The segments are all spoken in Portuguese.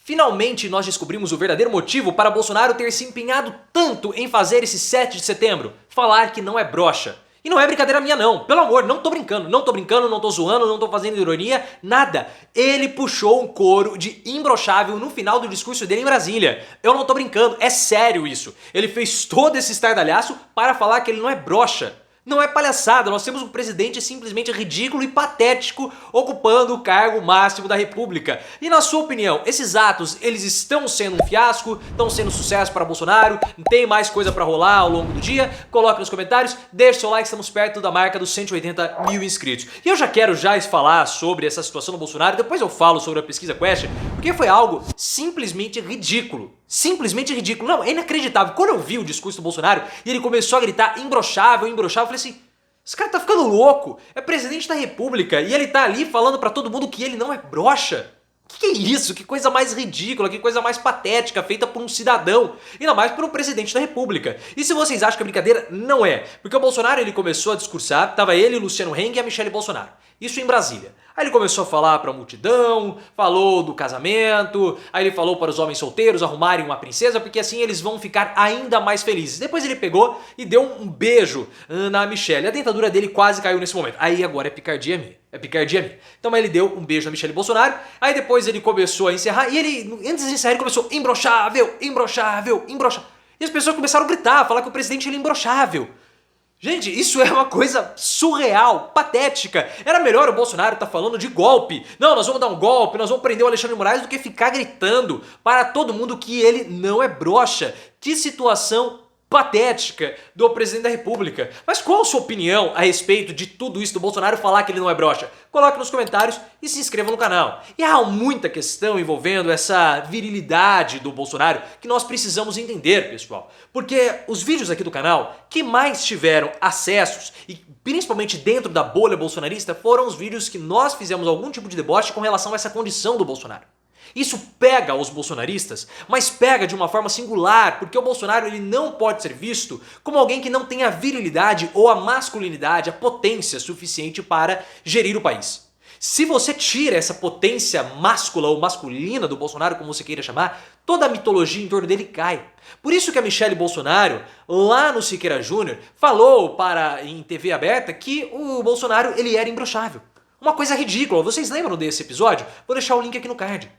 Finalmente nós descobrimos o verdadeiro motivo para Bolsonaro ter se empenhado tanto em fazer esse 7 de setembro, falar que não é broxa. E não é brincadeira minha não, pelo amor, não tô brincando, não tô zoando, não tô fazendo ironia, nada. Ele puxou um coro de imbrochável no final do discurso dele em Brasília. Eu não tô brincando, é sério isso. Ele fez todo esse estardalhaço para falar que ele não é broxa. Não é palhaçada, nós temos um presidente simplesmente ridículo e patético ocupando o cargo máximo da república. E na sua opinião, esses atos, eles estão sendo um fiasco? Estão sendo um sucesso para Bolsonaro? Tem mais coisa para rolar ao longo do dia? Coloque nos comentários, deixe seu like, estamos perto da marca dos 180 mil inscritos. E eu já quero falar sobre essa situação do Bolsonaro, depois eu falo sobre a pesquisa Quest, porque foi algo simplesmente ridículo. Simplesmente ridículo. Não, é inacreditável. Quando eu vi o discurso do Bolsonaro e ele começou a gritar imbrochável, imbrochável, eu falei assim, esse cara tá ficando louco. É presidente da república e ele tá ali falando pra todo mundo que ele não é broxa. Que é isso? Que coisa mais ridícula, que coisa mais patética feita por um cidadão, ainda mais por um presidente da república. E se vocês acham que é brincadeira, não é. Porque o Bolsonaro ele começou a discursar, tava ele, Luciano Heng e a Michelle Bolsonaro. Isso em Brasília. Aí ele começou a falar pra multidão, falou do casamento, aí ele falou para os homens solteiros arrumarem uma princesa, porque assim eles vão ficar ainda mais felizes. Depois ele pegou e deu um beijo na Michelle. A dentadura dele quase caiu nesse momento. Aí agora é picardia minha. É picardia minha. Então ele deu um beijo na Michelle Bolsonaro, aí depois ele começou a encerrar, e ele, antes de encerrar, ele começou imbrochável, imbrochável, imbrochável. E as pessoas começaram a gritar, falar que o presidente ele é imbrochável. Gente, isso é uma coisa surreal, patética. Era melhor o Bolsonaro estar falando de golpe. Não, nós vamos dar um golpe, nós vamos prender o Alexandre de Moraes, do que ficar gritando para todo mundo que ele não é broxa. Que situação patética do presidente da república. Mas qual a sua opinião a respeito de tudo isso do Bolsonaro falar que ele não é broxa? Coloque nos comentários e se inscreva no canal. E há muita questão envolvendo essa virilidade do Bolsonaro que nós precisamos entender, pessoal. Porque os vídeos aqui do canal que mais tiveram acessos, e principalmente dentro da bolha bolsonarista, foram os vídeos que nós fizemos algum tipo de deboche com relação a essa condição do Bolsonaro. Isso pega os bolsonaristas, mas pega de uma forma singular, porque o Bolsonaro ele não pode ser visto como alguém que não tem a virilidade ou a masculinidade, a potência suficiente para gerir o país. Se você tira essa potência máscula ou masculina do Bolsonaro, como você queira chamar, toda a mitologia em torno dele cai. Por isso que a Michelle Bolsonaro, lá no Siqueira Júnior, falou em TV aberta que o Bolsonaro ele era imbrochável. Uma coisa ridícula, vocês lembram desse episódio? Vou deixar o link aqui no card.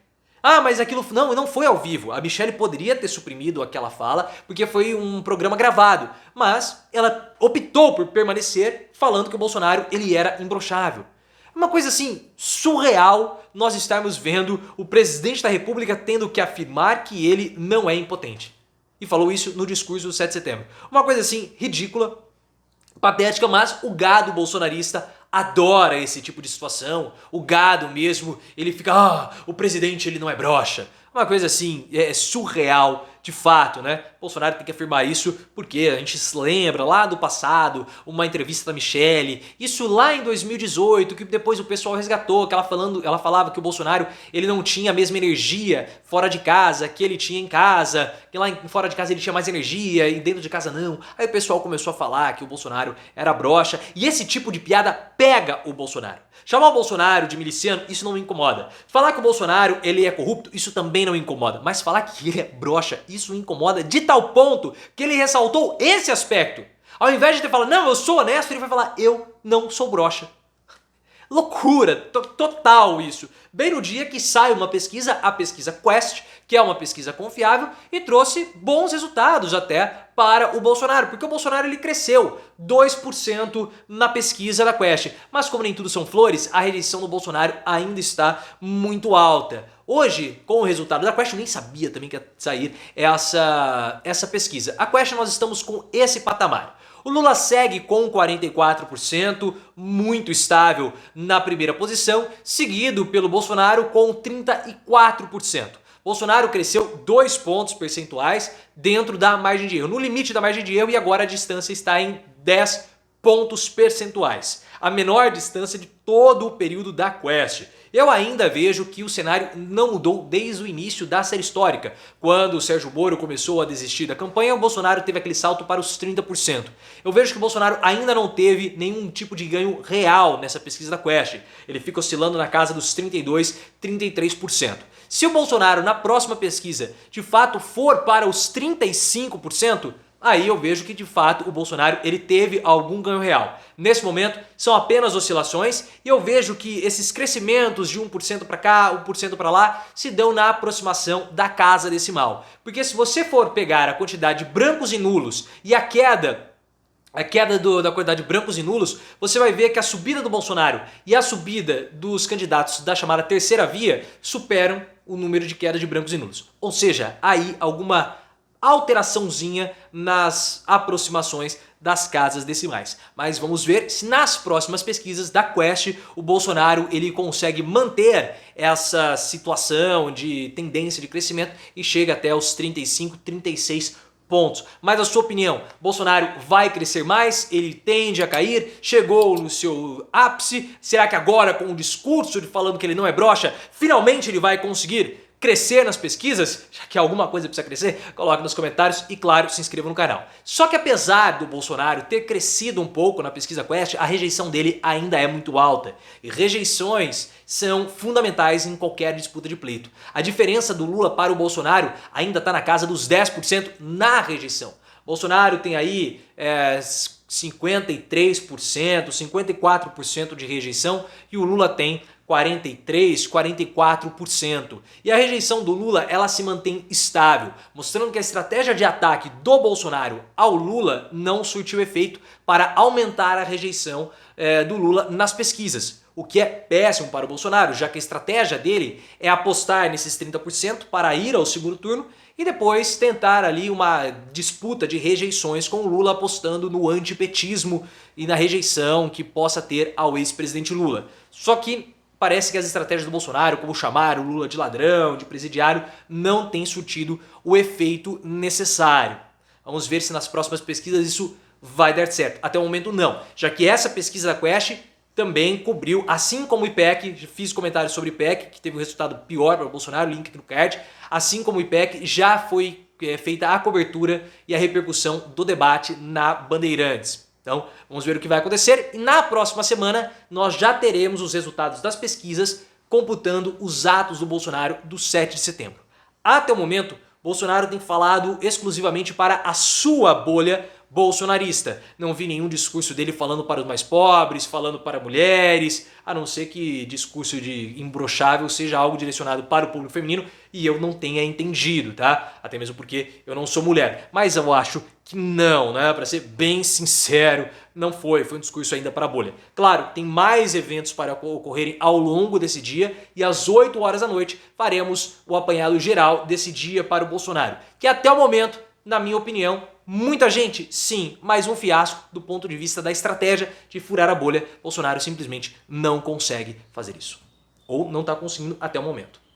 Ah, mas aquilo não foi ao vivo. A Michelle poderia ter suprimido aquela fala porque foi um programa gravado, mas ela optou por permanecer falando que o Bolsonaro ele era imbrochável. Uma coisa assim surreal nós estarmos vendo o presidente da república tendo que afirmar que ele não é impotente. E falou isso no discurso do 7 de setembro. Uma coisa assim ridícula, patética, mas o gado bolsonarista adora esse tipo de situação. O gado mesmo, ele fica, o presidente ele não é broxa. Uma coisa assim, é surreal, de fato, né? Bolsonaro tem que afirmar isso porque a gente se lembra lá do passado, uma entrevista da Michelle, isso lá em 2018, que depois o pessoal resgatou, que ela falava que o Bolsonaro ele não tinha a mesma energia fora de casa que ele tinha em casa, que lá fora de casa ele tinha mais energia e dentro de casa não. Aí o pessoal começou a falar que o Bolsonaro era broxa e esse tipo de piada pega o Bolsonaro. Chamar o Bolsonaro de miliciano, isso não me incomoda. Falar que o Bolsonaro ele é corrupto, isso também não incomoda. Mas falar que ele é broxa, isso incomoda de tal ponto que ele ressaltou esse aspecto. Ao invés de ter falado, não, eu sou honesto, ele vai falar, eu não sou broxa. Loucura, total isso. Bem no dia que sai uma pesquisa, a pesquisa Quest, que é uma pesquisa confiável e trouxe bons resultados até para o Bolsonaro, porque o Bolsonaro ele cresceu 2% na pesquisa da Quest. Mas como nem tudo são flores, a rejeição do Bolsonaro ainda está muito alta. Hoje, com o resultado da Quest, eu nem sabia também que ia sair essa pesquisa. A Quest nós estamos com esse patamar. O Lula segue com 44%, muito estável na primeira posição, seguido pelo Bolsonaro com 34%. Bolsonaro cresceu 2 pontos percentuais dentro da margem de erro, no limite da margem de erro, e agora a distância está em 10 pontos percentuais. A menor distância de todo o período da Quest. Eu ainda vejo que o cenário não mudou desde o início da série histórica. Quando o Sérgio Moro começou a desistir da campanha, o Bolsonaro teve aquele salto para os 30%. Eu vejo que o Bolsonaro ainda não teve nenhum tipo de ganho real nessa pesquisa da Quest. Ele fica oscilando na casa dos 32, 33%. Se o Bolsonaro na próxima pesquisa de fato for para os 35%, aí eu vejo que de fato o Bolsonaro ele teve algum ganho real. Nesse momento são apenas oscilações e eu vejo que esses crescimentos de 1% para cá, 1% para lá se dão na aproximação da casa decimal. Porque se você for pegar a quantidade de brancos e nulos e a queda da quantidade de brancos e nulos, você vai ver que a subida do Bolsonaro e a subida dos candidatos da chamada terceira via superam o número de queda de brancos e nulos. Ou seja, aí alguma alteraçãozinha nas aproximações das casas decimais. Mas vamos ver se nas próximas pesquisas da Quest o Bolsonaro ele consegue manter essa situação de tendência de crescimento e chega até os 35, 36 pontos. Mas a sua opinião, Bolsonaro vai crescer mais? Ele tende a cair? Chegou no seu ápice? Será que agora com o discurso de falando que ele não é broxa, finalmente ele vai conseguir crescer nas pesquisas? Já que alguma coisa precisa crescer, coloque nos comentários e, claro, se inscreva no canal. Só que apesar do Bolsonaro ter crescido um pouco na pesquisa Quest, a rejeição dele ainda é muito alta. E rejeições são fundamentais em qualquer disputa de pleito. A diferença do Lula para o Bolsonaro ainda está na casa dos 10% na rejeição. Bolsonaro tem aí 53%, 54% de rejeição e o Lula tem 43%, 44%. E a rejeição do Lula ela se mantém estável, mostrando que a estratégia de ataque do Bolsonaro ao Lula não surtiu efeito para aumentar a rejeição do Lula nas pesquisas. O que é péssimo para o Bolsonaro, já que a estratégia dele é apostar nesses 30% para ir ao segundo turno e depois tentar ali uma disputa de rejeições com o Lula apostando no antipetismo e na rejeição que possa ter ao ex-presidente Lula. Só que parece que as estratégias do Bolsonaro, como chamar o Lula de ladrão, de presidiário, não têm surtido o efeito necessário. Vamos ver se nas próximas pesquisas isso vai dar certo. Até o momento não, já que essa pesquisa da Quest também cobriu, assim como o IPEC, fiz comentários sobre o IPEC, que teve um resultado pior para o Bolsonaro, link aqui no card, assim como o IPEC já foi feita a cobertura e a repercussão do debate na Bandeirantes. Então, vamos ver o que vai acontecer e na próxima semana nós já teremos os resultados das pesquisas computando os atos do Bolsonaro do 7 de setembro. Até o momento, Bolsonaro tem falado exclusivamente para a sua bolha bolsonarista. Não vi nenhum discurso dele falando para os mais pobres, falando para mulheres, a não ser que discurso de imbrochável seja algo direcionado para o público feminino e eu não tenha entendido, tá? Até mesmo porque eu não sou mulher. Mas eu acho que não, né? Para ser bem sincero, não foi. Foi um discurso ainda para a bolha. Claro, tem mais eventos para ocorrerem ao longo desse dia e às 8 horas da noite faremos o apanhado geral desse dia para o Bolsonaro. Que até o momento, na minha opinião, muita gente, sim, mas um fiasco do ponto de vista da estratégia de furar a bolha. Bolsonaro simplesmente não consegue fazer isso. Ou não está conseguindo até o momento.